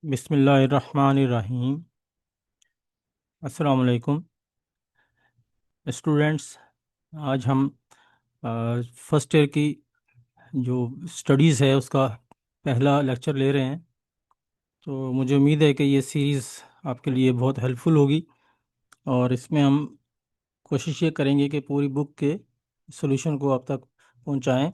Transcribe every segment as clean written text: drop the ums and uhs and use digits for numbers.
बिस्मिल्लाहिर्रहमानिर्रहीम। अस्सलाम वालेकुम स्टूडेंट्स। आज हम फर्स्ट ईयर की जो स्टडीज़ है उसका पहला लेक्चर ले रहे हैं। तो मुझे उम्मीद है कि ये सीरीज़ आपके लिए बहुत हेल्पफुल होगी और इसमें हम कोशिश ये करेंगे कि पूरी बुक के सॉल्यूशन को आप तक पहुंचाएं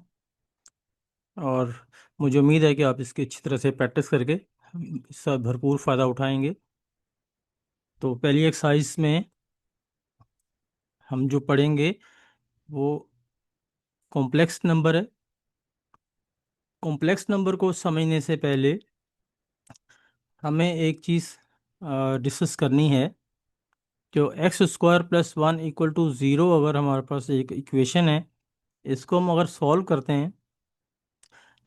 और मुझे उम्मीद है कि आप इसकी अच्छी तरह से प्रैक्टिस करके इसका भरपूर फ़ायदा उठाएंगे। तो पहली एक्सरसाइज में हम जो पढ़ेंगे वो कॉम्प्लेक्स नंबर है। कॉम्प्लेक्स नंबर को समझने से पहले हमें एक चीज़ डिस्कस करनी है। जो x square plus one equal to zero अगर हमारे पास एक इक्वेशन है, इसको हम अगर सॉल्व करते हैं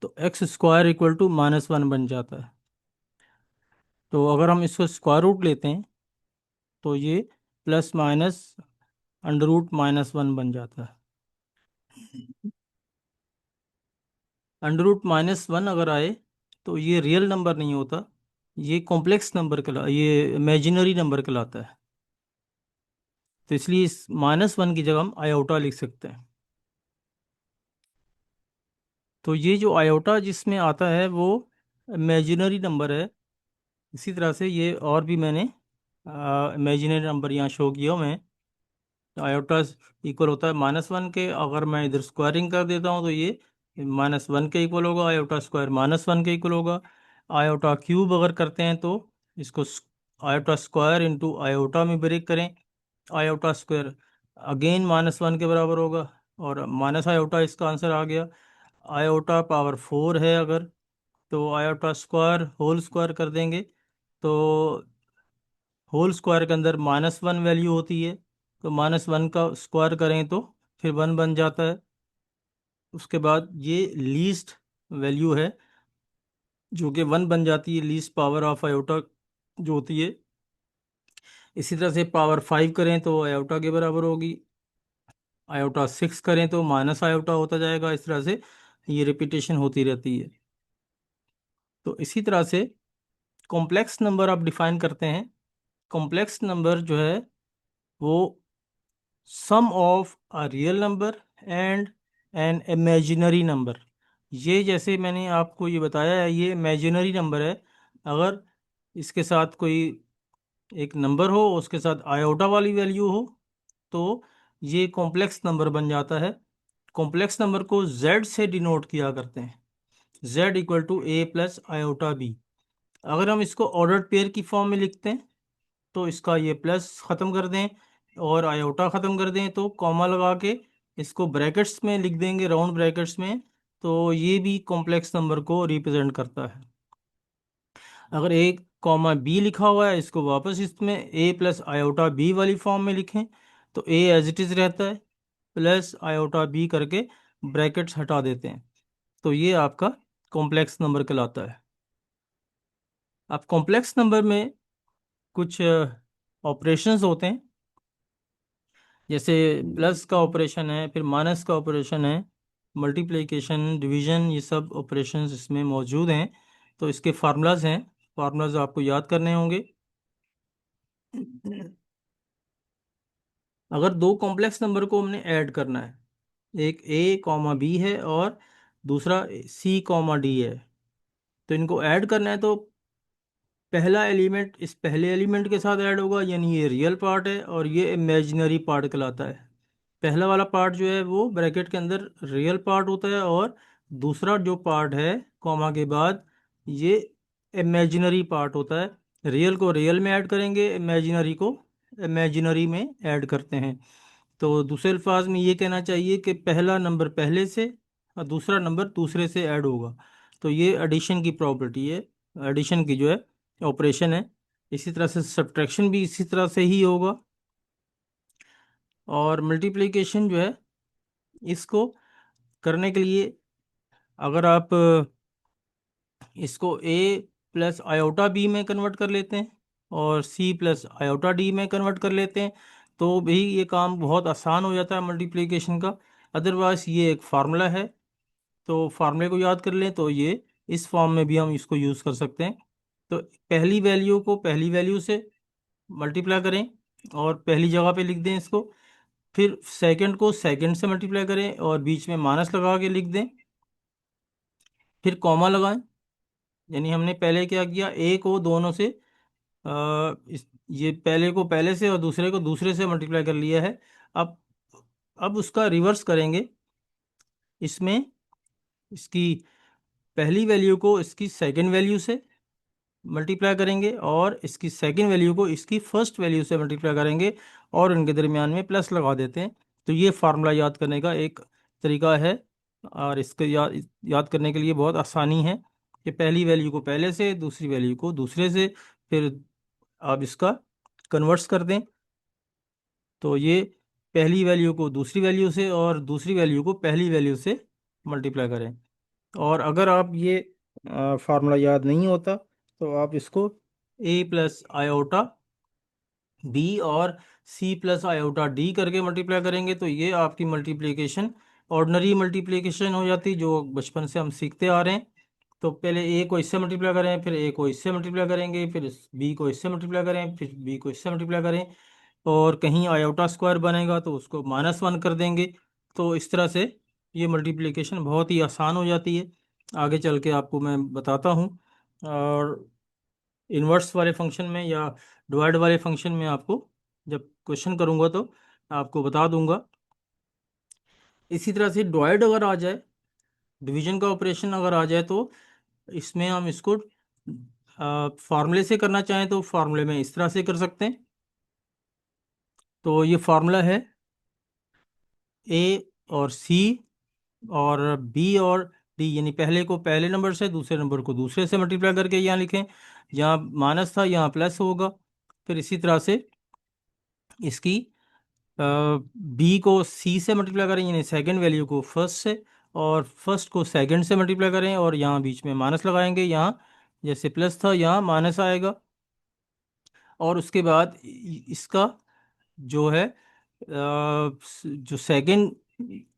तो x square equal to minus one बन जाता है। तो अगर हम इसको स्क्वायर रूट लेते हैं तो ये plus minus under root minus one बन जाता है। अंडर रूट माइनस वन अगर आए तो ये रियल नंबर नहीं होता, ये कॉम्प्लेक्स नंबर ये इमेजिनरी नंबर कहलाता है। तो इसलिए इस माइनस वन की जगह हम आयोटा लिख सकते हैं। तो ये जो आयोटा जिसमें आता है वो इमेजिनरी नंबर है। इसी तरह से ये और भी मैंने इमेजिनरी नंबर यहाँ शो किया हुआ है। आयोटा इक्वल होता है माइनस वन के। अगर मैं इधर स्क्वायरिंग कर देता हूँ तो ये माइनस वन के इक्वल होगा, आयोटा स्क्वायर माइनस वन के इक्वल होगा। आयोटा क्यूब अगर करते हैं तो इसको आयोटा स्क्वायर इंटू आयोटा में ब्रेक करें, iota square again minus one के बराबर होगा और माइनस आयोटा इसका आंसर आ गया। आयोटा पावर फोर है अगर, तो आयोटा स्क्वायर होल स्क्वायर कर देंगे तो होल स्क्वायर के अंदर माइनस वन वैल्यू होती है, तो माइनस वन का स्क्वायर करें तो फिर वन बन जाता है। उसके बाद ये लीस्ट वैल्यू है जो कि वन बन जाती है, लीस्ट पावर ऑफ आयोटा जो होती है। इसी तरह से पावर फाइव करें तो आयोटा के बराबर होगी, आयोटा सिक्स करें तो माइनस आयोटा होता जाएगा। इस तरह से ये रिपीटेशन होती रहती है। तो इसी तरह से कॉम्प्लेक्स नंबर आप डिफाइन करते हैं। कॉम्प्लेक्स नंबर जो है वो sum of a real number and an imaginary number. ये जैसे मैंने आपको ये बताया है, ये इमेजिनरी नंबर है। अगर इसके साथ कोई एक नंबर हो, उसके साथ आयोटा वाली वैल्यू हो, तो ये कॉम्प्लेक्स नंबर बन जाता है। कॉम्प्लेक्स नंबर को z से डिनोट किया करते हैं, z equal to a plus iota b. अगर हम इसको ऑर्डर्ड पेयर की फॉर्म में लिखते हैं तो इसका ये प्लस ख़त्म कर दें और आयोटा ख़त्म कर दें तो कॉमा लगा के इसको ब्रैकेट्स में लिख देंगे, राउंड ब्रैकेट्स में, तो ये भी कॉम्प्लेक्स नंबर को रिप्रेजेंट करता है। अगर ए कॉमा बी लिखा हुआ है, इसको वापस इसमें ए प्लस आयोटा बी वाली फॉर्म में लिखें तो ए एज इट इज़ रहता है, प्लस आयोटा बी करके ब्रैकेट्स हटा देते हैं, तो ये आपका कॉम्प्लेक्स नंबर कहलाता है। अब कॉम्प्लेक्स नंबर में कुछ ऑपरेशंस होते हैं, जैसे प्लस का ऑपरेशन है, फिर माइनस का ऑपरेशन है, मल्टीप्लिकेशन, डिवीजन, ये सब ऑपरेशंस इसमें मौजूद हैं। तो इसके फार्मूलाज हैं, फार्मूलाज आपको याद करने होंगे। अगर दो कॉम्प्लेक्स नंबर को हमने ऐड करना है, एक ए कॉमा बी है और दूसरा सी कॉमा डी है, तो इनको ऐड करना है तो पहला एलिमेंट इस पहले एलिमेंट के साथ ऐड होगा, यानी ये रियल पार्ट है और ये इमेजिनरी पार्ट कहलाता है। पहला वाला पार्ट जो है वो ब्रैकेट के अंदर रियल पार्ट होता है और दूसरा जो पार्ट है कॉमा के बाद ये इमेजिनरी पार्ट होता है। रियल को रियल में ऐड करेंगे, इमेजिनरी को इमेजिनरी में ऐड करते हैं। तो दूसरे अल्फाज में ये कहना चाहिए कि पहला नंबर पहले से और दूसरा नंबर दूसरे से ऐड होगा। तो ये एडिशन की प्रॉपर्टी है, एडिशन की जो है ऑपरेशन है। इसी तरह से सब्ट्रैक्शन भी इसी तरह से ही होगा। और मल्टीप्लिकेशन जो है, इसको करने के लिए अगर आप इसको ए प्लस आयोटा बी में कन्वर्ट कर लेते हैं और सी प्लस आयोटा डी में कन्वर्ट कर लेते हैं तो भी ये काम बहुत आसान हो जाता है मल्टीप्लिकेशन का। अदरवाइज ये एक फार्मूला है, तो फार्मूले को याद कर लें तो ये इस फॉर्म में भी हम इसको यूज़ कर सकते हैं। तो पहली वैल्यू को पहली वैल्यू से मल्टीप्लाई करें और पहली जगह पे लिख दें इसको। फिर सेकंड को सेकंड से मल्टीप्लाई करें और बीच में माइनस लगा के लिख दें। फिर कॉमा लगाएं। यानी हमने पहले क्या किया, ए को दोनों से ये पहले को पहले से और दूसरे को दूसरे से मल्टीप्लाई कर लिया है। अब अब उसका रिवर्स करेंगे। इसमें इसकी पहली वैल्यू को इसकी सेकंड वैल्यू से मल्टीप्लाई करेंगे और इसकी सेकंड वैल्यू को इसकी फर्स्ट वैल्यू से मल्टीप्लाई करेंगे और इनके दरमियान में प्लस लगा देते हैं। तो ये फार्मूला याद करने का एक तरीका है और इसके याद करने के लिए बहुत आसानी है कि पहली वैल्यू को पहले से, दूसरी वैल्यू को दूसरे से, फिर आप इसका कन्वर्ट्स कर दें। तो ये पहली वैल्यू को दूसरी वैल्यू से और दूसरी वैल्यू को पहली वैल्यू से मल्टीप्लाई करें। और अगर आप ये फार्मूला याद नहीं होता तो आप इसको ए प्लस आयोटा बी और सी प्लस आयोटा डी करके मल्टीप्लाई करेंगे तो ये आपकी मल्टीप्लिकेशन ऑर्डिनरी मल्टीप्लिकेशन हो जाती, जो बचपन से हम सीखते आ रहे हैं। तो पहले ए को इससे मल्टीप्लाई करें, फिर ए को इससे मल्टीप्लाई करेंगे, फिर बी को इससे मल्टीप्लाई करें, फिर बी को इससे मल्टीप्लाई करें। और कहीं आयोटा स्क्वायर बनेगा तो उसको -1 कर देंगे। तो इस तरह से ये मल्टीप्लिकेशन बहुत ही आसान हो जाती है। आगे चल के आपको मैं बताता हूँ। और इन्वर्स वाले फंक्शन में या डिवाइड वाले फंक्शन में आपको जब क्वेश्चन करूँगा तो आपको बता दूंगा। इसी तरह से डिवाइड अगर आ जाए, डिवीजन का ऑपरेशन अगर आ जाए तो इसमें हम इसको फार्मूले से करना चाहें तो फार्मूले में इस तरह से कर सकते हैं। तो ये फार्मूला है ए और सी और बी और डी, यानी पहले को पहले नंबर से, दूसरे नंबर को दूसरे से मल्टीप्लाई करके यहाँ लिखें। यहाँ माइनस था, यहाँ प्लस होगा। फिर इसी तरह से इसकी बी को सी से मल्टीप्लाई करें, यानी सेकंड वैल्यू को फर्स्ट से, और फर्स्ट को सेकंड से मल्टीप्लाई करें और यहाँ बीच में माइनस लगाएंगे। यहाँ जैसे प्लस था यहाँ माइनस आएगा। और उसके बाद इसका जो है जो सेकंड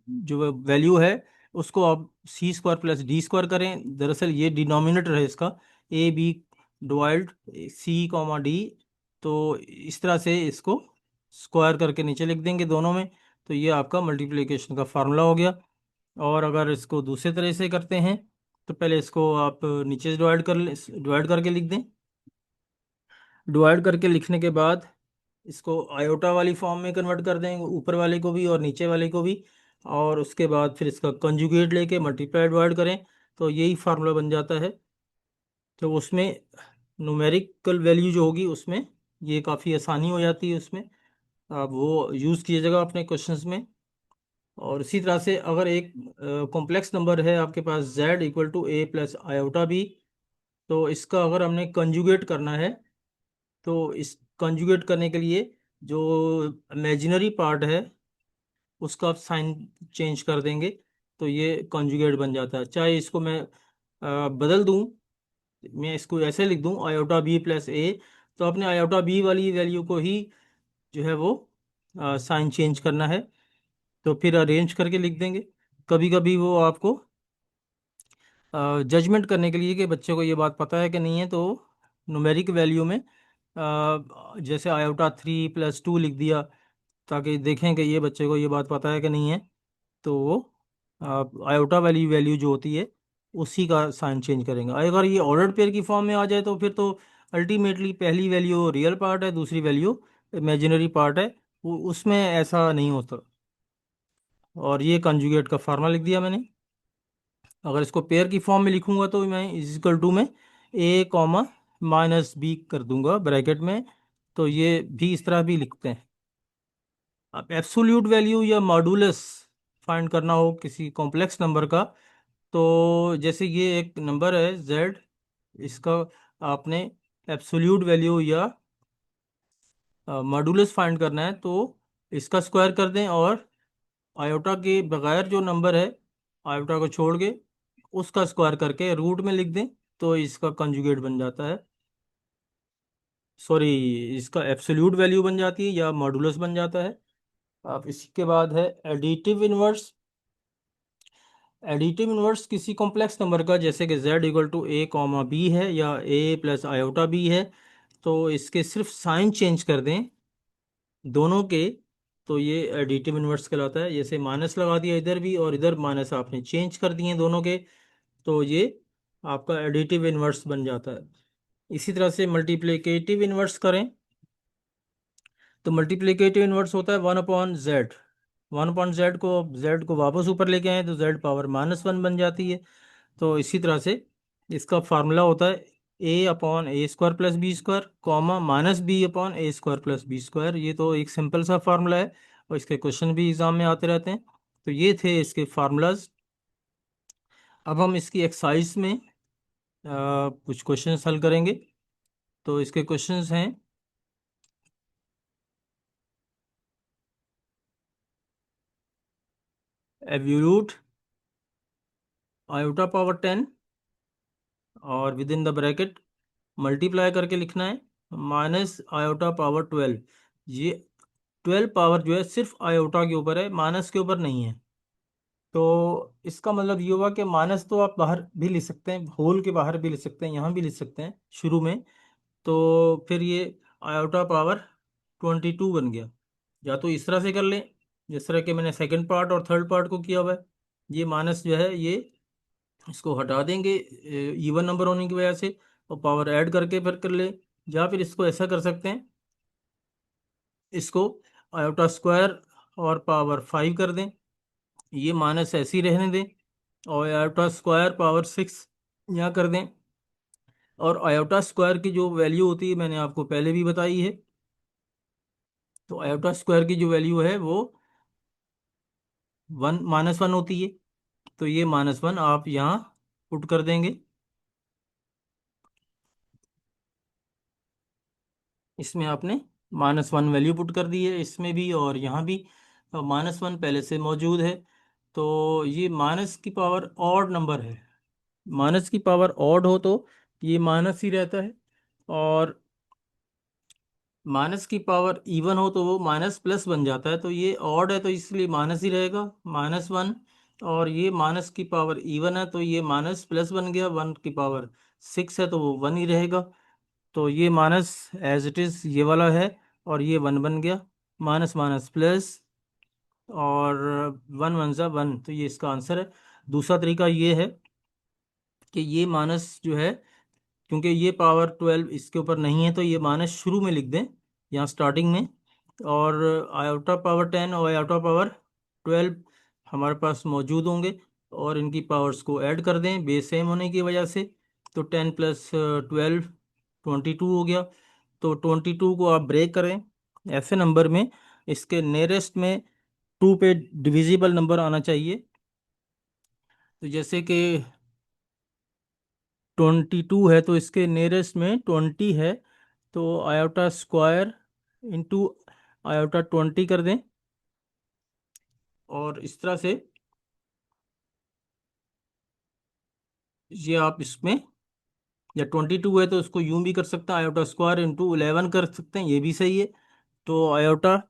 जो वैल्यू है उसको आप c square plus d square करें। दरअसल ये डिनोमिनेटर है इसका, a b divide c comma d. तो इस तरह से इसको स्क्वायर करके नीचे लिख देंगे दोनों में। तो ये आपका मल्टीप्लिकेशन का फार्मूला हो गया। और अगर इसको दूसरे तरह से करते हैं तो पहले इसको आप नीचे से डिवाइड करके लिख दें। डिवाइड करके लिखने के बाद इसको आयोटा वाली फॉर्म में कन्वर्ट कर देंगे, ऊपर वाले को भी और नीचे वाले को भी। और उसके बाद फिर इसका कंजुगेट लेके मल्टीप्लाई डिवाइड करें तो यही फार्मूला बन जाता है। तो उसमें न्यूमेरिकल वैल्यू जो होगी उसमें ये काफ़ी आसानी हो जाती है, उसमें आप वो यूज़ कीजिएगा अपने क्वेश्चंस में। और इसी तरह से अगर एक कॉम्प्लेक्स नंबर है आपके पास z equal to a plus iota b, तो इसका अगर हमने कंजुगेट करना है तो इस कंजुगेट करने के लिए जो इमेजिनरी पार्ट है उसका आप साइन चेंज कर देंगे तो ये कंजुगेट बन जाता है। चाहे इसको मैं बदल दूं, मैं इसको ऐसे लिख दूं आयोटा बी प्लस ए, तो अपने आयोटा बी वाली वैल्यू को ही जो है वो साइन चेंज करना है। तो फिर अरेंज करके लिख देंगे। कभी कभी वो आपको जजमेंट करने के लिए कि बच्चे को ये बात पता है कि नहीं है, तो न्यूमेरिक वैल्यू में जैसे आयोटा 3 + 2 लिख दिया ताकि देखें कि ये बच्चे को ये बात पता है कि नहीं है। तो वो आयोटा वाली वैल्यू जो होती है उसी का साइन चेंज करेंगे। अगर ये ऑर्डर्ड पेयर की फॉर्म में आ जाए तो फिर तो अल्टीमेटली पहली वैल्यू रियल पार्ट है, दूसरी वैल्यू इमेजिनरी पार्ट है, उसमें ऐसा नहीं होता। और ये कंजुगेट का फार्मूला लिख दिया मैंने। अगर इसको पेयर की फॉर्म में लिखूंगा तो मैं इज इक्वल टू में ए कॉमा माइनस बी कर दूंगा ब्रैकेट में। तो ये भी इस तरह भी लिखते हैं। अब एब्सोल्यूट वैल्यू या मॉडुलस फाइंड करना हो किसी कॉम्प्लेक्स नंबर का, तो जैसे ये एक नंबर है z, इसका आपने एब्सोल्यूट वैल्यू या मॉडुलस फाइंड करना है तो इसका स्क्वायर कर दें और आयोटा के बगैर जो नंबर है आयोटा को छोड़ के उसका स्क्वायर करके रूट में लिख दें तो इसका कंजुगेट बन जाता है। सॉरी, इसका एब्सोल्यूट वैल्यू बन जाती है या मॉडुलस बन जाता है। अब इसके बाद है एडिटिव इनवर्स। एडिटिव इनवर्स किसी कॉम्प्लेक्स नंबर का, जैसे कि z equal to a comma b है या a प्लस आयोटा बी है, तो इसके सिर्फ साइन चेंज कर दें दोनों के, तो ये एडिटिव इनवर्स कहलाता है। जैसे माइनस लगा दिया इधर भी और इधर माइनस आपने चेंज कर दिए दोनों के, तो ये आपका एडिटिव इनवर्स बन जाता है। इसी तरह से मल्टीप्लिकेटिव इनवर्स करें, तो मल्टीप्लिकेटिव इनवर्स होता है 1/z। 1/z को, z को वापस ऊपर लेके आए तो z पावर -1 बन जाती है। तो इसी तरह से इसका फार्मूला होता है a/a² plus b square comma -b/a² plus b square. ये तो एक सिंपल सा फार्मूला है और इसके क्वेश्चन भी एग्जाम में आते रहते हैं। तो ये थे इसके फार्मूलाज। अब हम इसकी एक्सरसाइज में कुछ क्वेश्चंस हल करेंगे। तो इसके क्वेश्चंस हैं, एब्सोल्यूट आयोटा पावर 10 और with in the bracket multiply करके लिखना है माइनस आयोटा पावर 12। ये 12 पावर जो है सिर्फ आयोटा के ऊपर है, माइनस के ऊपर नहीं है। तो इसका मतलब ये हुआ कि माइनस तो आप बाहर भी लिख सकते हैं, होल के बाहर भी लिख सकते हैं, यहाँ भी लिख सकते हैं शुरू में। तो फिर ये आयोटा पावर 22 बन गया। या तो इस तरह से कर लें जिस तरह के मैंने सेकंड पार्ट और थर्ड पार्ट को किया हुआ है। ये माइनस जो है ये इसको हटा देंगे इवन नंबर होने की वजह से, और पावर ऐड करके फिर कर ले। या फिर इसको ऐसा कर सकते हैं, इसको आयोटा स्क्वायर और पावर 5 कर दें, ये माइनस ऐसे ही रहने दें, और आयोटा स्क्वायर पावर 6 यहाँ कर दें। और आयोटा स्क्वायर की जो वैल्यू होती है मैंने आपको पहले भी बताई है। तो आयोटा स्क्वायर की जो वैल्यू है वो 1 -1 होती है। तो ये -1 आप यहाँ पुट कर देंगे, इसमें आपने -1 वैल्यू पुट कर दी है इसमें भी और यहाँ भी। -1 पहले से मौजूद है। तो ये माइनस की पावर ऑड नंबर है, माइनस की पावर ऑड हो तो ये माइनस ही रहता है, और माइनस की पावर इवन हो तो वो माइनस प्लस बन जाता है। तो ये ऑड है तो इसलिए माइनस ही रहेगा, -1। और ये माइनस की पावर इवन है तो ये माइनस प्लस बन गया, 1 की पावर 6 है तो वो 1 ही रहेगा। तो ये माइनस एज इट इज़ ये वाला है, और ये 1 बन गया, माइनस माइनस प्लस, और 1 1 सा 1। तो ये इसका आंसर है। दूसरा तरीका ये है कि ये माइनस जो है, क्योंकि ये पावर 12 इसके ऊपर नहीं है तो ये माइनस शुरू में लिख दें यहाँ स्टार्टिंग में, और आयोटा पावर 10 और आयोटा पावर 12 हमारे पास मौजूद होंगे, और इनकी पावर्स को ऐड कर दें बेस सेम होने की वजह से। तो 10 प्लस 12 22 हो गया। तो 22 को आप ब्रेक करें ऐसे नंबर में, इसके नियरेस्ट में 2 पे डिविजिबल नंबर आना चाहिए। तो जैसे कि 22 है तो इसके नियरेस्ट में 20 है, तो आयोटा स्क्वायर इंटू आयोटा 20 कर दें, और इस तरह से ये आप इसमें, या 22 है तो उसको यूं भी कर सकते हैं, आयोटा स्क्वायर इंटू 11 कर सकते हैं, ये भी सही है। तो आयोटा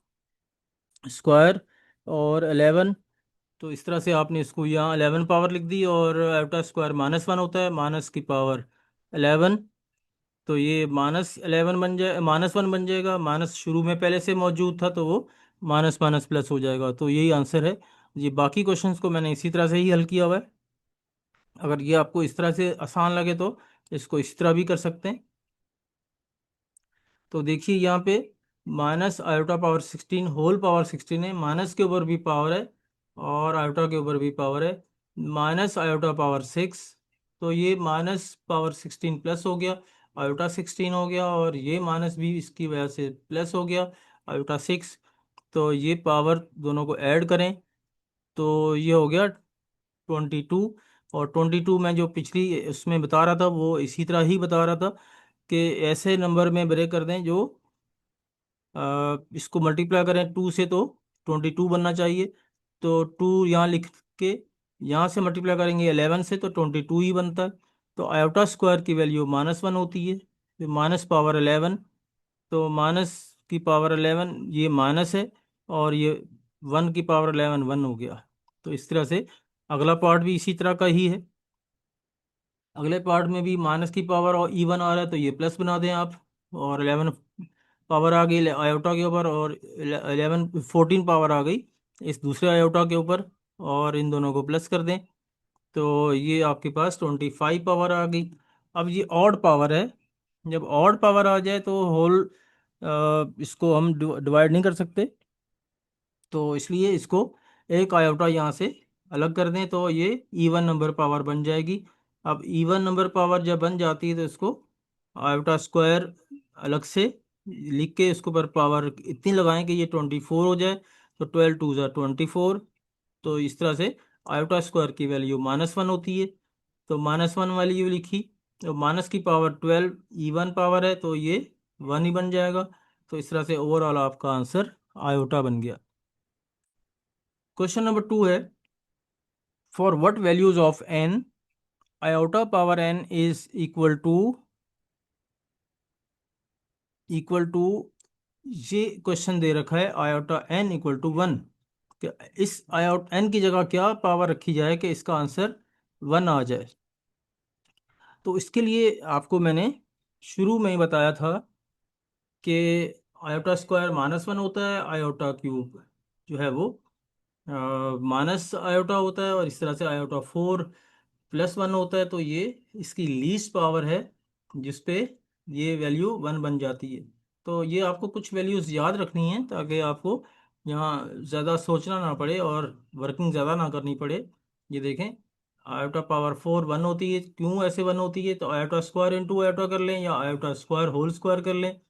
स्क्वायर और 11, तो इस तरह से आपने इसको यहाँ 11 पावर लिख दी, और आयोटा स्क्वायर -1 होता है, माइनस की पावर 11। तो ये -11 बन जाए, -1 बन जाएगा, माइनस शुरू में पहले से मौजूद था तो वो माइनस माइनस प्लस हो जाएगा। तो यही आंसर है। ये बाकी क्वेश्चंस को मैंने इसी तरह से ही हल किया हुआ है। अगर ये आपको इस तरह से आसान लगे तो इसको इस तरह भी कर सकते हैं। तो देखिए यहाँ पे minus iota power 16 whole power 16 है, माइनस के ऊपर भी पावर है और आयोटा के ऊपर भी पावर है, माइनस आयोटा पावर 6। तो ये माइनस पावर 16 प्लस हो गया, आयोटा 16 हो गया, और ये माइनस भी इसकी वजह से प्लस हो गया, आयोटा 6। तो ये पावर दोनों को ऐड करें तो ये हो गया 22। और 22 में जो पिछली उसमें बता रहा था वो इसी तरह ही बता रहा था कि ऐसे नंबर में ब्रेक कर दें जो इसको मल्टीप्लाई करें 2 से तो 22 बनना चाहिए। तो 2 यहाँ लिख के यहाँ से मल्टीप्लाई करेंगे 11 से तो 22 ही बनता है। तो आयोटा स्क्वायर की वैल्यू -1 होती है, तो माइनस पावर 11। तो माइनस की पावर 11 ये माइनस है, और ये 1 की पावर 11 1 हो गया। तो इस तरह से अगला पार्ट भी इसी तरह का ही है। अगले पार्ट में भी माइनस की पावर और इवन आ रहा है तो ये प्लस बना दें आप। और 11 पावर आ गई आयोटा के ऊपर, और 14 पावर आ गई इस दूसरे आयोटा के ऊपर, और इन दोनों को प्लस कर दें तो ये आपके पास 25 पावर आ गई। अब ये ऑड पावर है। जब ऑड पावर आ जाए तो होल इसको हम डिवाइड नहीं कर सकते, तो इसलिए इसको एक आयोटा यहाँ से अलग कर दें तो ये इवन नंबर पावर बन जाएगी। अब इवन नंबर पावर जब बन जाती है तो इसको आयोटा स्क्वायर अलग से लिख के इसके ऊपर पावर इतनी लगाएं कि ये 24 हो जाए। तो 12 2 ज़ा 24। तो इस तरह से आयोटा स्क्वायर की वैल्यू -1 होती है। तो -1 वाली ये लिखी। तो माइनस की पावर 12 इवन पावर है तो ये 1 ही बन जाएगा। तो इस तरह से ओवरऑल आपका आंसर आयोटा बन गया। क्वेश्चन नंबर 2 है, for what values of n iota power n is equal to ये क्वेश्चन दे रखा है आयोटा n इक्वल टू 1। इस आयोट n की जगह क्या पावर रखी जाए कि इसका आंसर 1 आ जाए। तो इसके लिए आपको मैंने शुरू में ही बताया था कि आयोटा स्क्वायर -1 होता है, आयोटा क्यूब जो है वो माइनस आयोटा होता है, और इस तरह से आयोटा 4 + 1 होता है। तो ये इसकी लीस्ट पावर है जिस पे ये वैल्यू 1 बन जाती है। तो ये आपको कुछ वैल्यूज़ याद रखनी है ताकि आपको यहाँ ज़्यादा सोचना ना पड़े और वर्किंग ज़्यादा ना करनी पड़े। ये देखें, आयोटा पावर 4 1 होती है। क्यों ऐसे 1 होती है? तो आयोटा स्क्वायर इंटू आयोटा कर लें या आयोटा स्क्वायर होल स्क्वायर कर लें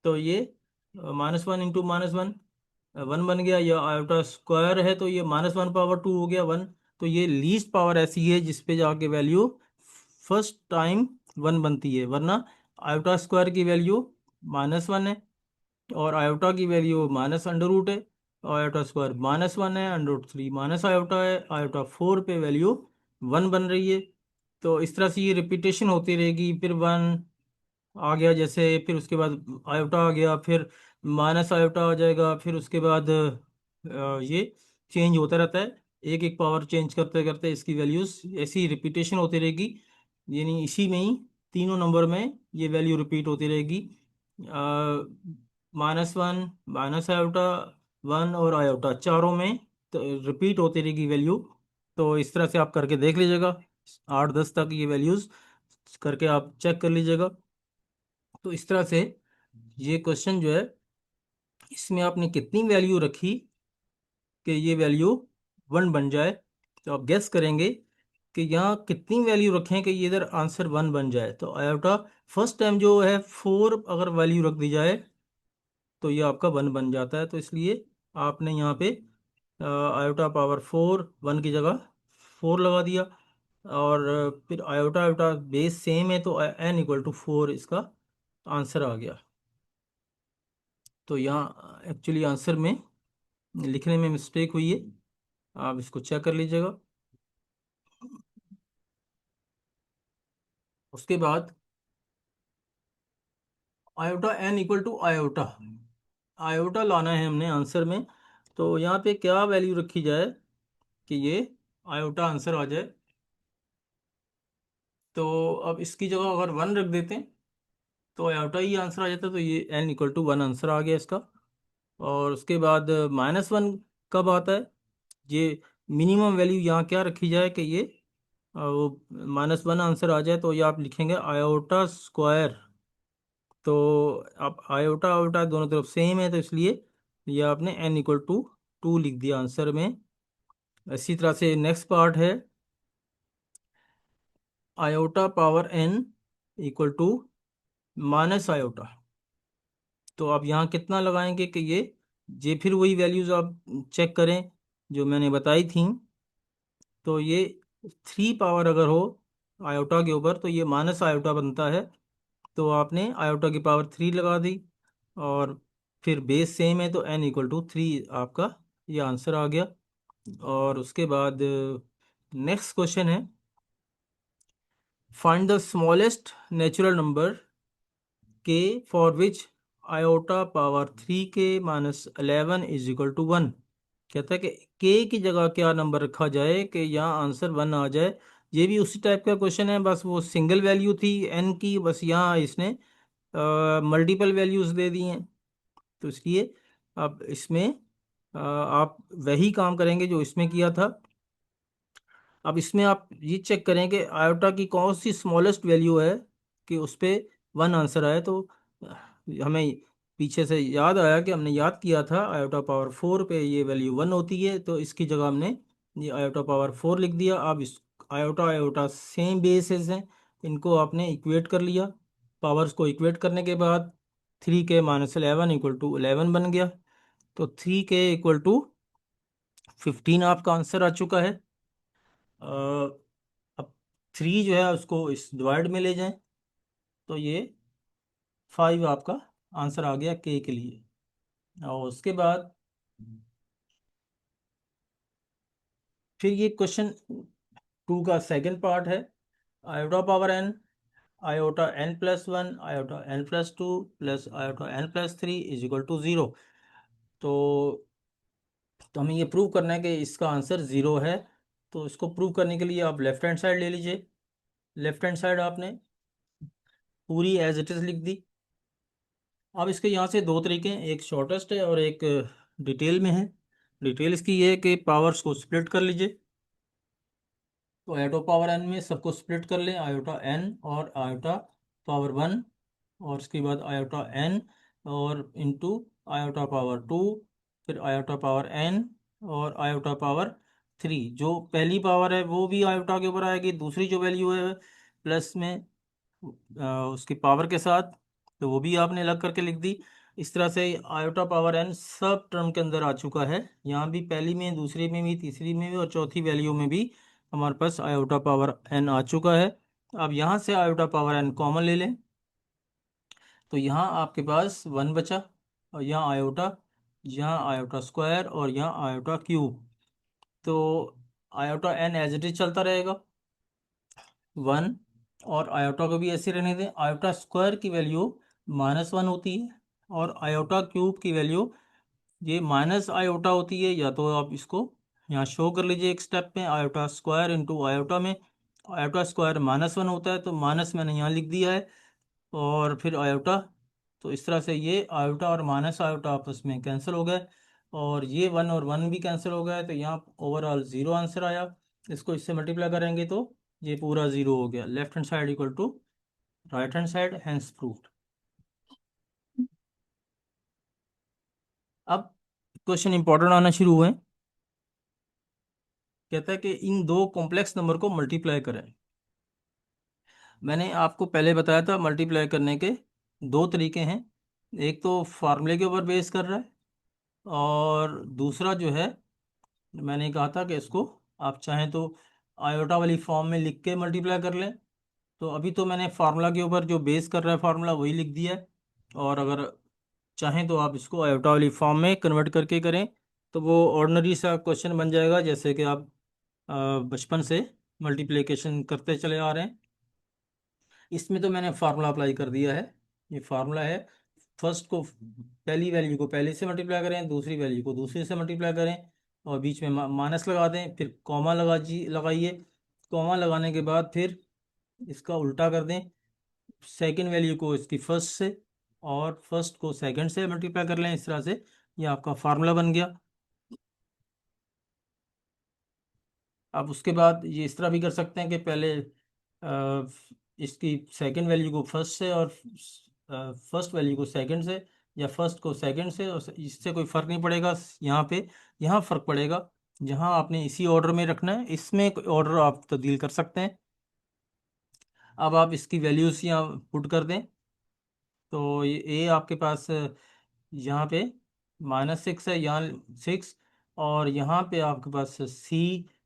तो ये -1 इंटू -1 1 बन गया। या आयोटा स्क्वायर है तो ये -1 पावर 2 हो गया 1। तो ये लीस्ट पावर ऐसी है जिस पे जाके वैल्यू फर्स्ट टाइम 1 बनती है, वरना आयोटा स्क्वायर की वैल्यू -1 है और आयोटा की वैल्यू -अंडर रूट है। और आयोटा स्क्वायर -1 है, √3 माइनस आयोटा है, आयोटा 4 पे वैल्यू 1 बन रही है। तो इस तरह से ये रिपीटेशन होती रहेगी। फिर 1 आ गया जैसे, फिर उसके बाद आयोटा आ गया, फिर माइनस आयोटा आ जाएगा, फिर उसके बाद ये चेंज होता रहता है। एक एक पावर चेंज करते करते इसकी वैल्यूज ऐसी रिपीटेशन होती रहेगी। यानी इसी में ही तीनों नंबर में ये वैल्यू रिपीट होती रहेगी। -1 माइनस आयोटा 1 और आयोटा चारों में तो रिपीट होती रहेगी वैल्यू। तो इस तरह से आप करके देख लीजिएगा, 8 10 तक ये वैल्यूज करके आप चेक कर लीजिएगा। तो इस तरह से ये क्वेश्चन जो है इसमें आपने कितनी वैल्यू रखी कि ये वैल्यू 1 बन जाए। तो आप गेस करेंगे कि यहाँ कितनी वैल्यू रखें कि ये इधर आंसर 1 बन जाए। तो आयोटा फर्स्ट टाइम जो है 4 अगर वैल्यू रख दी जाए तो ये आपका 1 बन जाता है। तो इसलिए आपने यहाँ पे आयोटा पावर 4 1 की जगह 4 लगा दिया। और फिर आयोटा आयोटा बेस सेम है तो n = 4 इसका आंसर आ गया। तो यहाँ एक्चुअली आंसर में लिखने में मिस्टेक हुई है, आप इसको चेक कर लीजिएगा। उसके बाद आयोटा n = आयोटा, आयोटा लाना है हमने आंसर में। तो यहाँ पे क्या वैल्यू रखी जाए कि ये आयोटा आंसर आ जाए। तो अब इसकी जगह अगर 1 रख देते हैं तो आयोटा ही आंसर आ जाता है। तो ये n = 1 आंसर आ गया इसका। और उसके बाद -1 कब आता है? ये मिनिमम वैल्यू यहाँ क्या रखी जाए कि ये वो -1 आंसर आ जाए। तो ये आप लिखेंगे आयोटा स्क्वायर। तो आप आयोटा आयोटा दोनों तरफ सेम है तो इसलिए ये आपने n = 2 लिख दिया आंसर में। इसी तरह से नेक्स्ट पार्ट है iota power n = minus iota. तो आप यहाँ कितना लगाएंगे कि ये फिर वही वैल्यूज आप चेक करें जो मैंने बताई थी। तो ये 3 पावर अगर हो आयोटा के ऊपर तो ये माइनस आयोटा बनता है। तो आपने आयोटा की पावर 3 लगा दी और फिर बेस सेम है तो n = 3 आपका ये आंसर आ गया। और उसके बाद नेक्स्ट क्वेश्चन है, find the smallest natural number के for which iota power 3k - 11 = 1। कहता है कि के की जगह क्या नंबर रखा जाए कि यहाँ आंसर 1 आ जाए। ये भी उसी टाइप का क्वेश्चन है, बस वो सिंगल वैल्यू थी एन की, बस यहाँ इसने मल्टीपल वैल्यूज दे दी हैं। तो इसलिए अब इसमें आप वही काम करेंगे जो इसमें किया था। अब इसमें आप ये चेक करें कि आयोटा की कौन सी स्मॉलेस्ट वैल्यू है कि उस पे 1 आंसर आए। तो हमें पीछे से याद आया कि हमने याद किया था आयोटा पावर 4 पे ये वैल्यू 1 होती है, तो इसकी जगह हमने ये आयोटा पावर 4 लिख दिया। अब इस आयोटा आयोटा सेम बेसिस हैं, इनको आपने इक्वेट कर लिया। पावर्स को इक्वेट करने के बाद 3k-11 = 11 बन गया। तो 3k = 15 आपका आंसर आ चुका है। अब 3 जो है उसको इस डिवाइड में ले जाएं, तो ये 5 आपका आंसर आ गया के लिए। और उसके बाद फिर ये क्वेश्चन 2 का सेकंड पार्ट है। Iota power n, iota n+1, iota n+2 plus iota n+3 = 0। तो हमें ये प्रूव करना है कि इसका आंसर 0 है। तो इसको प्रूव करने के लिए आप लेफ्ट हैंड साइड ले लीजिए। लेफ्ट हैंड साइड आपने पूरी एज इट इज़ लिख दी। अब इसके यहाँ से दो तरीके हैं, एक शॉर्टेस्ट है और एक डिटेल में है। डिटेल इसकी ये है कि पावर्स को स्प्लिट कर लीजिए। तो आयोटा पावर एन में सबको स्प्लिट कर लें, आयोटा एन और आयोटा पावर 1, और उसके बाद आयोटा एन और इंटू आयोटा पावर 2, फिर आयोटा पावर एन और आयोटा पावर 3। जो पहली पावर है वो भी आयोटा के ऊपर आएगी, दूसरी जो वैल्यू है प्लस में उसकी पावर के साथ, तो वो भी आपने अलग करके लिख दी। इस तरह से आयोटा पावर एन सब टर्म के अंदर आ चुका है। यहाँ भी पहली में, दूसरी में भी, तीसरी में भी और चौथी वैल्यू में भी हमारे पास आयोटा पावर एन आ चुका है। अब यहाँ से आयोटा पावर एन कॉमन ले लें, तो यहाँ आपके पास 1 बचा, और यहाँ आयोटा, यहाँ आयोटा स्क्वायर और यहाँ आयोटा क्यूब। तो iota n as it is चलता रहेगा 1, और आयोटा को भी ऐसे रहने दें। आयोटा स्क्वायर की वैल्यू -1 होती है और आयोटा क्यूब की वैल्यू ये माइनस आयोटा होती है। या तो आप इसको यहाँ शो कर लीजिए एक स्टेप में, आयोटा स्क्वायर इंटू आयोटा में आयोटा स्क्वायर -1 होता है, तो माइनस मैंने यहाँ लिख दिया है, और फिर आयोटा। तो इस तरह से ये आयोटा और माइनस आयोटा आपस में कैंसिल हो गए, और ये 1 और 1 भी कैंसिल हो गए, तो यहाँ ओवरऑल 0 आंसर आया। इसको इससे मल्टीप्लाई करेंगे तो ये पूरा 0 हो गया। Left hand side equal to right hand side, hence proved. अब क्वेश्चन इंपॉर्टेंट आना शुरू हुए। कहता है कि इन दो कॉम्प्लेक्स नंबर को मल्टीप्लाई करें। मैंने आपको पहले बताया था मल्टीप्लाई करने के दो तरीके हैं। एक तो फार्मूले के ऊपर बेस कर रहा है, और दूसरा जो है मैंने कहा था कि इसको आप चाहें तो आयोटा वाली फॉर्म में लिख के मल्टीप्लाई कर लें। तो अभी तो मैंने फार्मूला के ऊपर जो बेस कर रहा है फार्मूला वही लिख दिया है, और अगर चाहें तो आप इसको आयोटा वाली फॉर्म में कन्वर्ट करके करें, तो वो ऑर्डिनरी सा क्वेश्चन बन जाएगा, जैसे कि आप बचपन से मल्टीप्लिकेशन करते चले आ रहे हैं। इसमें तो मैंने फार्मूला अप्लाई कर दिया है। ये फार्मूला है, फर्स्ट को, पहली वैल्यू को पहले से मल्टीप्लाई करें, दूसरी वैल्यू को दूसरे से मल्टीप्लाई करें, और बीच में माइनस लगा दें, फिर कॉमा लगाइए। कॉमा लगाने के बाद फिर इसका उल्टा कर दें, सेकंड वैल्यू को इसकी फर्स्ट से और फर्स्ट को सेकंड से मल्टीप्लाई कर लें। इस तरह से ये आपका फार्मूला बन गया। आप उसके बाद ये इस तरह भी कर सकते हैं कि पहले इसकी सेकंड वैल्यू को फर्स्ट से और फर्स्ट वैल्यू को सेकंड से, या फर्स्ट को सेकंड से, और इससे कोई फ़र्क नहीं पड़ेगा। यहाँ पे यहाँ फ़र्क पड़ेगा जहाँ आपने इसी ऑर्डर में रखना है, इसमें ऑर्डर आप तब्दील कर सकते हैं। अब आप इसकी वैल्यूज़ यहाँ पुट कर दें, तो ये ए आपके पास यहाँ पे -6 है, यहाँ 6, और यहाँ पे आपके पास C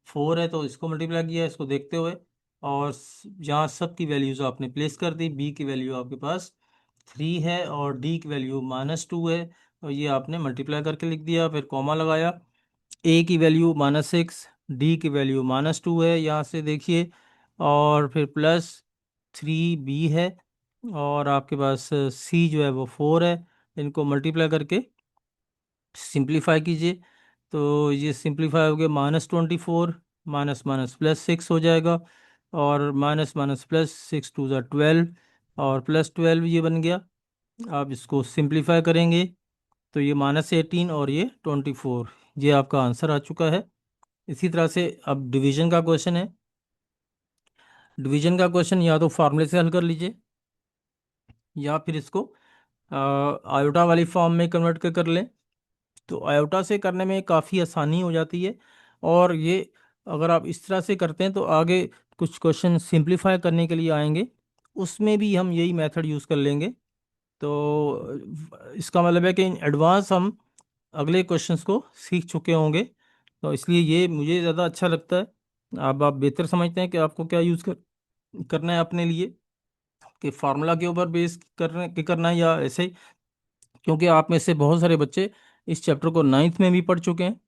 4 है, तो इसको मल्टीप्लाई किया इसको देखते हुए, और यहाँ सब की वैल्यूज़ आपने प्लेस कर दी। बी की वैल्यू आपके पास 3 है और डी की वैल्यू -2 है, और ये आपने मल्टीप्लाई करके लिख दिया। फिर कॉमा लगाया, ए की वैल्यू -6, डी की वैल्यू -2 है यहाँ से देखिए, और फिर +3 बी है, और आपके पास सी जो है वो 4 है। इनको मल्टीप्लाई करके सिंप्लीफाई कीजिए, तो ये सिंप्लीफाई हो गया, -24 माइनस माइनस +6 हो जाएगा, और माइनस माइनस +6 × 2 = 12, और +12 ये बन गया। आप इसको सिंप्लीफाई करेंगे तो ये -18 और ये 24, ये आपका आंसर आ चुका है। इसी तरह से अब डिवीजन का क्वेश्चन है। डिवीजन का क्वेश्चन या तो फार्मूले से हल कर लीजिए, या फिर इसको आयोटा वाली फॉर्म में कन्वर्ट कर लें। तो आयोटा से करने में काफ़ी आसानी हो जाती है, और ये अगर आप इस तरह से करते हैं तो आगे कुछ क्वेश्चन सिंप्लीफाई करने के लिए आएंगे, उसमें भी हम यही मेथड यूज़ कर लेंगे। तो इसका मतलब है कि इन एडवांस हम अगले क्वेश्चंस को सीख चुके होंगे, तो इसलिए ये मुझे ज़्यादा अच्छा लगता है। अब आप बेहतर समझते हैं कि आपको क्या करना है अपने लिए, कि फार्मूला के ऊपर बेस करना है या ऐसे ही। क्योंकि आप में से बहुत सारे बच्चे इस चैप्टर को 9th में भी पढ़ चुके हैं,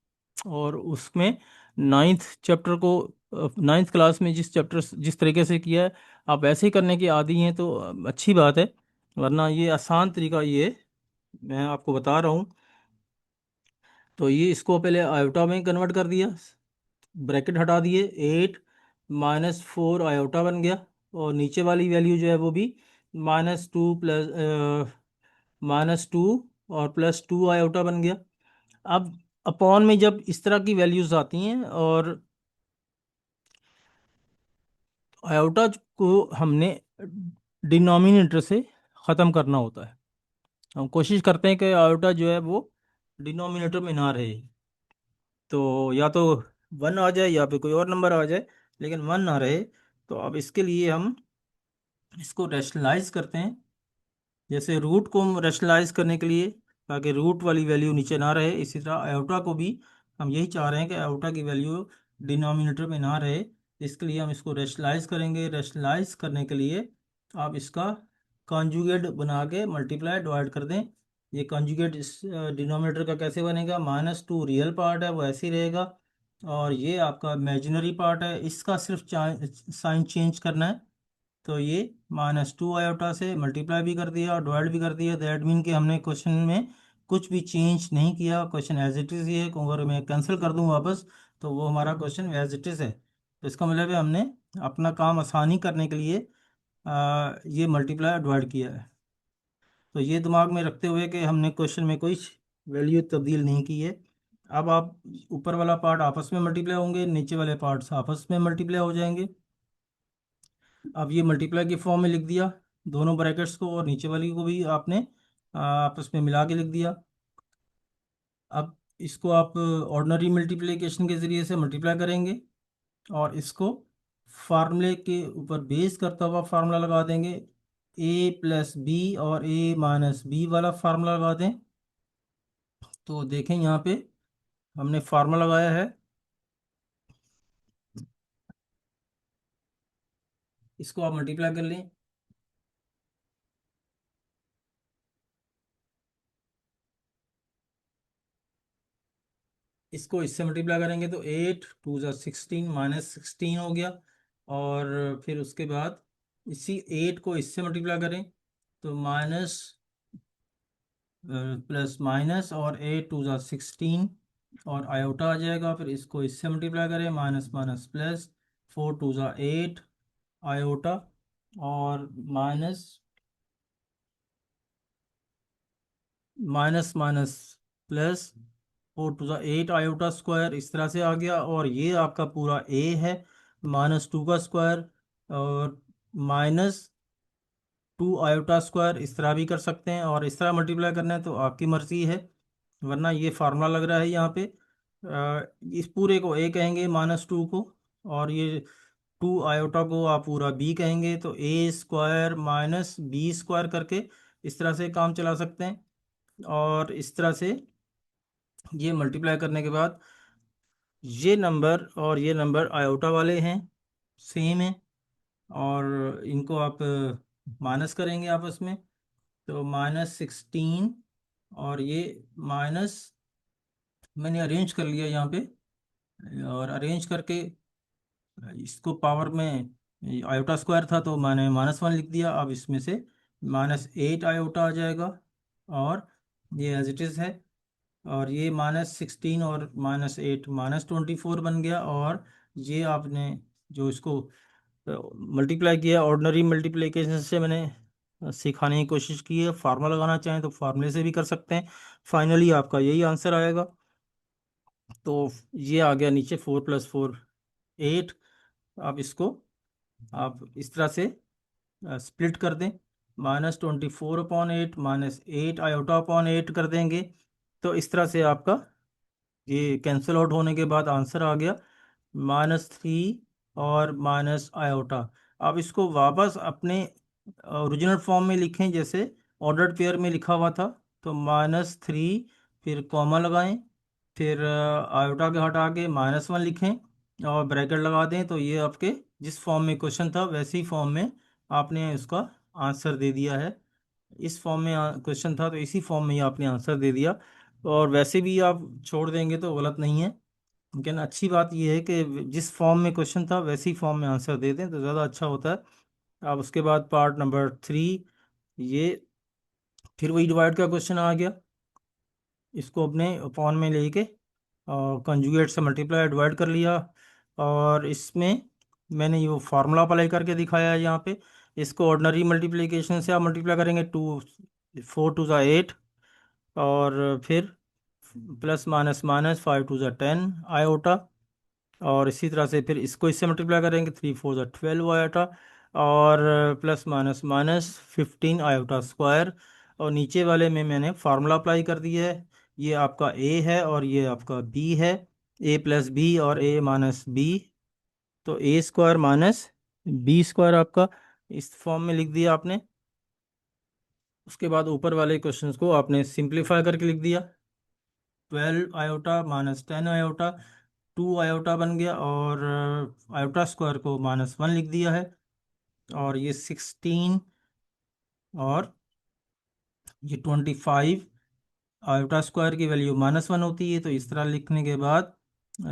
और उसमें 9th चैप्टर को 9th क्लास में जिस तरीके से किया है, आप ऐसे ही करने की आदी हैं, तो अच्छी बात है। वरना ये आसान तरीका ये मैं आपको बता रहा हूँ। तो ये इसको पहले आयोटा में कन्वर्ट कर दिया, ब्रैकेट हटा दिए, 8 - 4 आयोटा बन गया, और नीचे वाली वैल्यू जो है वो भी -2 और +2 आयोटा बन गया। अब अपॉन में जब इस तरह की वैल्यूज आती हैं और आयोटा को हमने डिनोमिनेटर से ख़त्म करना होता है, हम कोशिश करते हैं कि आयोटा जो है वो डिनोमिनेटर में ना रहे। तो या तो 1 आ जाए या फिर कोई और नंबर आ जाए, लेकिन 1 ना रहे। तो अब इसके लिए हम इसको रैशनलाइज करते हैं। जैसे रूट को हम रैशनलाइज करने के लिए, ताकि रूट वाली वैल्यू नीचे ना रहे, इसी तरह आयोटा को भी हम यही चाह रहे हैं कि आयोटा की वैल्यू डिनोमिनेटर में ना रहे। इसके लिए हम इसको रैशनलाइज करेंगे। रैशनलाइज करने के लिए आप इसका कॉन्जुगेट बना के मल्टीप्लाई डिवाइड कर दें। ये कॉन्जुगेट इस डिनोमिनेटर का कैसे बनेगा, -2 रियल पार्ट है वो ऐसे ही रहेगा, और ये आपका इमेजिनरी पार्ट है, इसका सिर्फ साइन चेंज करना है। तो ये -2 आयोटा से मल्टीप्लाई भी कर दिया और डिवाइड भी कर दिया। दैट मीन कि हमने क्वेश्चन में कुछ भी चेंज नहीं किया, क्वेश्चन एज इट इज़ ही है। अगर मैं कैंसिल कर दूं वापस, तो वो हमारा क्वेश्चन एज इट इज़ है। तो इसका मतलब है हमने अपना काम आसानी करने के लिए ये मल्टीप्लाई डिवाइड किया है। तो ये दिमाग में रखते हुए कि हमने क्वेश्चन में कोई वैल्यू तब्दील नहीं की है। अब आप ऊपर वाला पार्ट आपस में मल्टीप्लाई होंगे, नीचे वाले पार्ट्स आपस में मल्टीप्लाई हो जाएंगे। अब ये मल्टीप्लाई की फॉर्म में लिख दिया दोनों ब्रैकेट्स को, और नीचे वाली को भी आपने आपस में मिला के लिख दिया। अब इसको आप ऑर्डिनरी मल्टीप्लिकेशन के ज़रिए से मल्टीप्लाई करेंगे, और इसको फार्मूले के ऊपर बेस करता हुआ फार्मूला लगा देंगे। a + b और a - b वाला फार्मूला लगा दें। तो देखें यहाँ पे हमने फार्मूला लगाया है, इसको आप मल्टीप्लाई कर लें। इसको इससे मल्टीप्लाई करेंगे तो 8 × 2 = 16 -16 हो गया। और फिर उसके बाद इसी 8 को इससे मल्टीप्लाई करें तो माइनस प्लस माइनस, और 8 × 2 = 16 और आयोटा आ जाएगा। फिर इसको इससे मल्टीप्लाई करें, माइनस माइनस प्लस, 4 × 2 = 8 आयोटा, और minus minus minus plus, 4 × 2 = 8 iota square, इस तरह से आ गया। और ये आपका पूरा ए है, -2 का स्क्वायर, और -2 आयोटा स्क्वायर, इस तरह भी कर सकते हैं, और इस तरह मल्टीप्लाई करना है तो आपकी मर्ज़ी है। वरना ये फार्मूला लग रहा है यहाँ पे, इस पूरे को ए कहेंगे -2 को, और ये 2 आयोटा को आप पूरा बी कहेंगे। तो a² - b² करके इस तरह से काम चला सकते हैं। और इस तरह से ये मल्टीप्लाई करने के बाद ये नंबर और ये नंबर आयोटा वाले हैं, सेम है, और इनको आप माइनस करेंगे आपस में। तो -16, और ये माइनस, मैंने अरेंज कर लिया यहाँ पे, और अरेंज करके इसको पावर में आयोटा स्क्वायर था तो मैंने -1 लिख दिया। अब इसमें से -8 आयोटा आ जाएगा, और ये एज इट इज़ है। और ये -16 और -8 -24 बन गया। और ये आपने जो इसको मल्टीप्लाई किया, ऑर्डिनरी मल्टीप्लिकेशन से मैंने सिखाने की कोशिश की है। फार्मूला लगाना चाहें तो फार्मूले से भी कर सकते हैं। फाइनली आपका यही आंसर आएगा। तो ये आ गया नीचे 4 + 4 8। आप इसको आप इस तरह से स्प्लिट कर दें। -24/8 -8 आयोटा/8 कर देंगे। तो इस तरह से आपका ये कैंसिल आउट होने के बाद आंसर आ गया -3 और -आयोटा। आप इसको वापस अपने ओरिजिनल फॉर्म में लिखें, जैसे ऑर्डर्ड पेयर में लिखा हुआ था। तो -3, फिर कॉमा लगाएं, फिर आयोटा के हटा के -1 लिखें और ब्रैकेट लगा दें। तो ये आपके जिस फॉर्म में क्वेश्चन था वैसे ही फॉर्म में आपने उसका आंसर दे दिया है। इस फॉर्म में क्वेश्चन था तो इसी फॉर्म में ही आपने आंसर दे दिया। और वैसे भी आप छोड़ देंगे तो गलत नहीं है, लेकिन अच्छी बात यह है कि जिस फॉर्म में क्वेश्चन था वैसे ही फॉर्म में आंसर दे दें तो ज़्यादा अच्छा होता है। अब उसके बाद पार्ट नंबर 3, ये फिर वही डिवाइड का क्वेश्चन आ गया। इसको अपने अपॉन में लेके और कंजुगेट से मल्टीप्लाई डिवाइड कर लिया। और इसमें मैंने ये वो फार्मूला अप्लाई करके दिखाया है यहाँ पे। इसको ऑर्डिनरी मल्टीप्लिकेशन से आप मल्टीप्लाई करेंगे, 4 × 2 = 8, और फिर प्लस माइनस माइनस 5 × 2 = 10 आयोटा। और इसी तरह से फिर इसको इससे मल्टीप्लाई करेंगे, 3 × 4 = 12 आयोटा, और plus minus minus 15 iota square. और नीचे वाले में मैंने फार्मूला अप्लाई कर दिया है। ये आपका ए है और ये आपका बी है, a+b और a-b। तो a² माइनस b² आपका इस फॉर्म में लिख दिया आपने। उसके बाद ऊपर वाले क्वेश्चंस को आपने सिंप्लीफाई करके लिख दिया। 12 आयोटा माइनस 10 आयोटा, 2 आयोटा बन गया, और आयोटा स्क्वायर को -1 लिख दिया है। और ये 16 और ये 25, आयोटा स्क्वायर की वैल्यू -1 होती है। तो इस तरह लिखने के बाद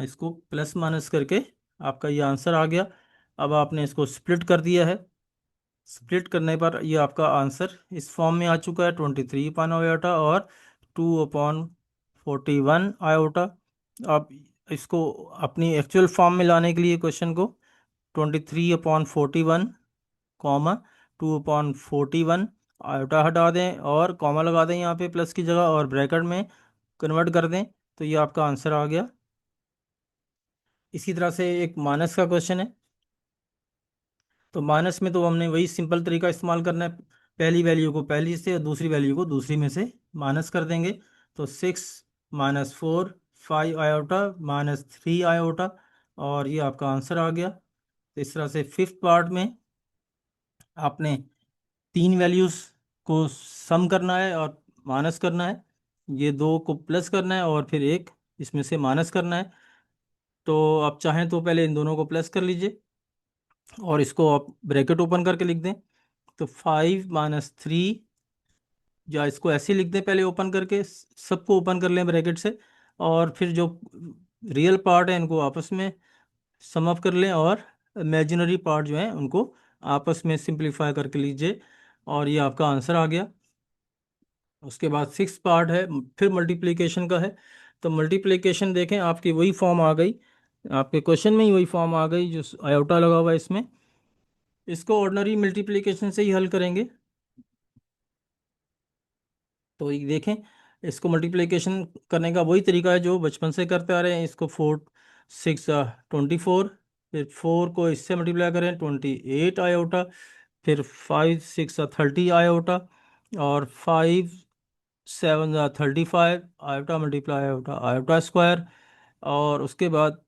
इसको प्लस माइनस करके आपका ये आंसर आ गया। अब आपने इसको स्प्लिट कर दिया है। स्प्लिट करने पर ये आपका आंसर इस फॉर्म में आ चुका है, 23 आयोटा और 2/41 आयोटा। आप इसको अपनी एक्चुअल फॉर्म में लाने के लिए क्वेश्चन को 23/41 कॉमा 2/41 आयोटा हटा दें और कॉमा लगा दें यहाँ पे प्लस की जगह, और ब्रैकेट में कन्वर्ट कर दें। तो ये आपका आंसर आ गया। इसी तरह से एक माइनस का क्वेश्चन है। तो माइनस में तो हमने वही सिंपल तरीका इस्तेमाल करना है, पहली वैल्यू को पहली से और दूसरी वैल्यू को दूसरी में से माइनस कर देंगे। तो 6 - 4 5 आयोटा -3 आयोटा, और ये आपका आंसर आ गया। तो इस तरह से फिफ्थ पार्ट में आपने तीन वैल्यूज़ को सम करना है और माइनस करना है। ये दो को प्लस करना है और फिर एक इसमें से माइनस करना है। तो आप चाहें तो पहले इन दोनों को प्लस कर लीजिए और इसको आप ब्रैकेट ओपन करके लिख दें। तो 5 - 3, या इसको ऐसे ही लिख दें पहले ओपन करके, सबको ओपन कर लें ब्रैकेट से, और फिर जो रियल पार्ट है इनको आपस में सम अप कर लें, और इमेजिनरी पार्ट जो है उनको आपस में सिंप्लीफाई करके लीजिए। और ये आपका आंसर आ गया। उसके बाद सिक्स पार्ट है, फिर मल्टीप्लिकेशन का है। तो मल्टीप्लिकेशन देखें, आपकी वही फॉर्म आ गई, आपके क्वेश्चन में ही वही फॉर्म आ गई जो आयोटा लगा हुआ है इसमें। इसको ऑर्डिनरी मल्टीप्लिकेशन से ही हल करेंगे। तो ये देखें, इसको मल्टीप्लिकेशन करने का वही तरीका है जो बचपन से करते आ रहे हैं। इसको 4 × 6 = 24, फिर 4 को इससे मल्टीप्लाई करें 28 आयोटा, फिर 5 × 6 = 30 आयोटा, और 5 × 7 = 35 iota multiply iota iota square. और उसके बाद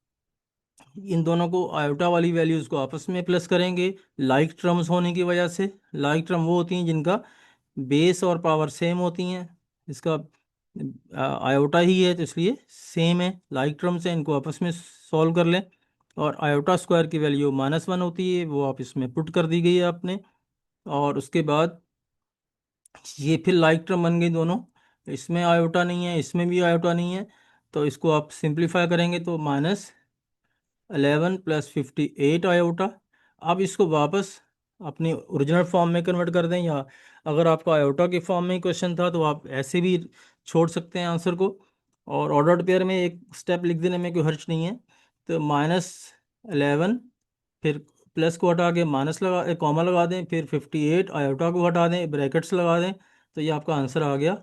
इन दोनों को आयोटा वाली वैल्यूज़ को आपस में प्लस करेंगे, लाइक टर्म्स होने की वजह से। लाइक टर्म वो होती हैं जिनका बेस और पावर सेम होती हैं। इसका आयोटा ही है तो इसलिए सेम है, लाइक टर्म्स हैं, इनको आपस में सॉल्व कर लें। और आयोटा स्क्वायर की वैल्यू -1 होती है, वो आप इसमें पुट कर दी गई है आपने। और उसके बाद ये फिर लाइक टर्म बन गई दोनों, इसमें आयोटा नहीं है इसमें भी आयोटा नहीं है। तो इसको आप सिंप्लीफाई करेंगे तो -11 + 58 आयोटा। अब इसको वापस अपनी ओरिजिनल फॉर्म में कन्वर्ट कर दें, या अगर आपका आयोटा के फॉर्म में ही क्वेश्चन था तो आप ऐसे भी छोड़ सकते हैं आंसर को। और ऑर्डर्ड पेयर में एक स्टेप लिख देने में कोई हर्ज नहीं है। तो -11, फिर प्लस को हटा के माइनस लगा, एक कॉमा लगा दें, फिर 58 आयोटा को हटा दें, ब्रैकेट्स लगा दें, तो ये आपका आंसर आ गया।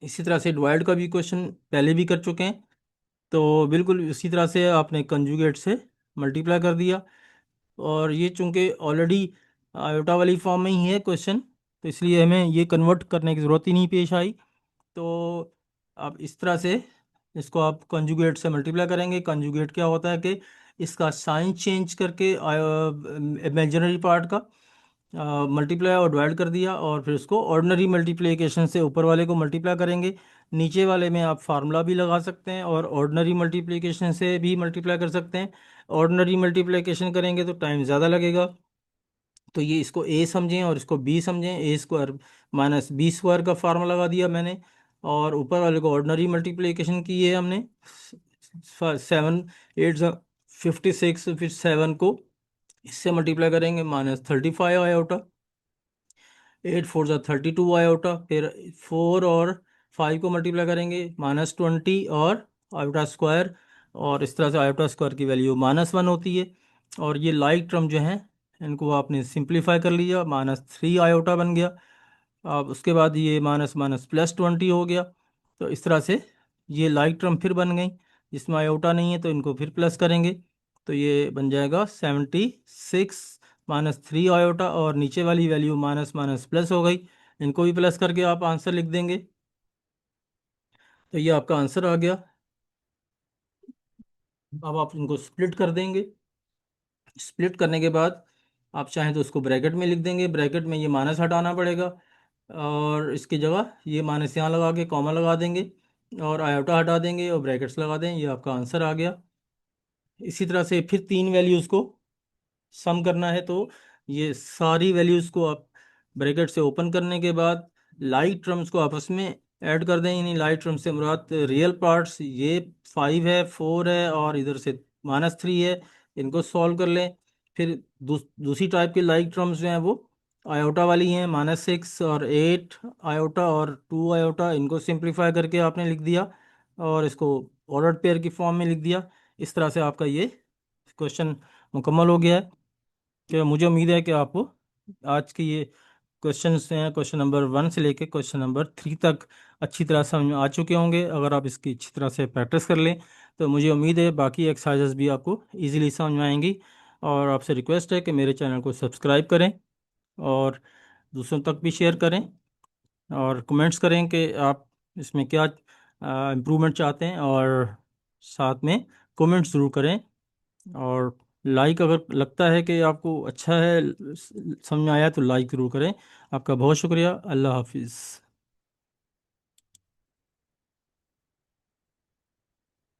इसी तरह से डिवाइड का भी क्वेश्चन पहले भी कर चुके हैं, तो बिल्कुल इसी तरह से आपने कंजुगेट से मल्टीप्लाई कर दिया। और ये चूंकि ऑलरेडी आयोटा वाली फॉर्म में ही है क्वेश्चन, तो इसलिए हमें ये कन्वर्ट करने की ज़रूरत ही नहीं पेश आई। तो आप इस तरह से इसको आप कंजुगेट से मल्टीप्लाई करेंगे। कंजुगेट क्या होता है कि इसका साइन चेंज करके इमेजिनरी पार्ट का मल्टीप्लाई और डिवाइड कर दिया, और फिर उसको ऑर्डिनरी मल्टीप्लिकेशन से ऊपर वाले को मल्टीप्लाई करेंगे। नीचे वाले में आप फार्मूला भी लगा सकते हैं और ऑर्डिनरी मल्टीप्लिकेशन से भी मल्टीप्लाई कर सकते हैं। ऑर्डिनरी मल्टीप्लिकेशन करेंगे तो टाइम ज़्यादा लगेगा, तो ये इसको ए समझें और इसको बी समझें। ए स्क्वायर माइनस बी स्क्वायर का फार्मूला लगा दिया मैंने, और ऊपर वाले को ऑर्डिनरी मल्टीप्लिकेशन की है हमने। 7 8 56, फिर 7 को इससे मल्टीप्लाई करेंगे, -35 आयोटा। 8 4 32 आयोटा, फिर 4 और 5 को मल्टीप्लाई करेंगे, -20 और आयोटा स्क्वायर। और इस तरह से आयोटा स्क्वायर की वैल्यू -1 होती है। और ये लाइक टर्म जो हैं इनको आपने सिंप्लीफाई कर लिया, -3 आयोटा बन गया। अब उसके बाद ये माइनस माइनस +20 हो गया। तो इस तरह से ये लाइक टर्म फिर बन गई, जिसमें आयोटा नहीं है तो इनको फिर प्लस करेंगे, तो ये बन जाएगा 76 -3 आयोटा, और नीचे वाली वैल्यू माइनस माइनस प्लस हो गई, इनको भी प्लस करके आप आंसर लिख देंगे। तो ये आपका आंसर आ गया। अब आप इनको स्प्लिट कर देंगे। स्प्लिट करने के बाद आप चाहें तो उसको ब्रैकेट में लिख देंगे, ब्रैकेट में ये माइनस हटाना पड़ेगा, और इसकी जगह ये माइनस यहाँ लगा के कॉमा लगा देंगे, और आयोटा हटा देंगे और ब्रैकेट्स लगा दें। ये आपका आंसर आ गया। इसी तरह से फिर तीन वैल्यूज़ को सम करना है, तो ये सारी वैल्यूज़ को आप ब्रैकेट से ओपन करने के बाद लाइक टर्म्स को आपस में ऐड कर दें। यानी लाइक टर्म से मुराद रियल पार्ट्स, ये 5 है, 4 है, और इधर से -3 है, इनको सॉल्व कर लें। फिर दूसरी टाइप के लाइक टर्म्स जो हैं वो आयोटा वाली हैं, -6 और 8 आयोटा और 2 आयोटा, इनको सिंप्लीफाई करके आपने लिख दिया और इसको ऑर्डर्ड पेयर की फॉर्म में लिख दिया। इस तरह से आपका ये क्वेश्चन मुकम्मल हो गया है। कि मुझे उम्मीद है कि आपको आज के ये क्वेश्चन हैं, क्वेश्चन नंबर 1 से लेकर क्वेश्चन नंबर 3 तक अच्छी तरह समझ में आ चुके होंगे। अगर आप इसकी अच्छी तरह से प्रैक्टिस कर लें तो मुझे उम्मीद है बाकी एक्सरसाइजेस भी आपको इजीली समझ में आएंगी। और आपसे रिक्वेस्ट है कि मेरे चैनल को सब्सक्राइब करें और दूसरों तक भी शेयर करें, और कमेंट्स करें कि आप इसमें क्या इम्प्रूवमेंट चाहते हैं, और साथ में कमेंट्स ज़रूर करें। और लाइक, अगर लगता है कि आपको अच्छा है, समझ में आया, तो लाइक ज़रूर करें। आपका बहुत शुक्रिया। अल्लाह हाफिज़।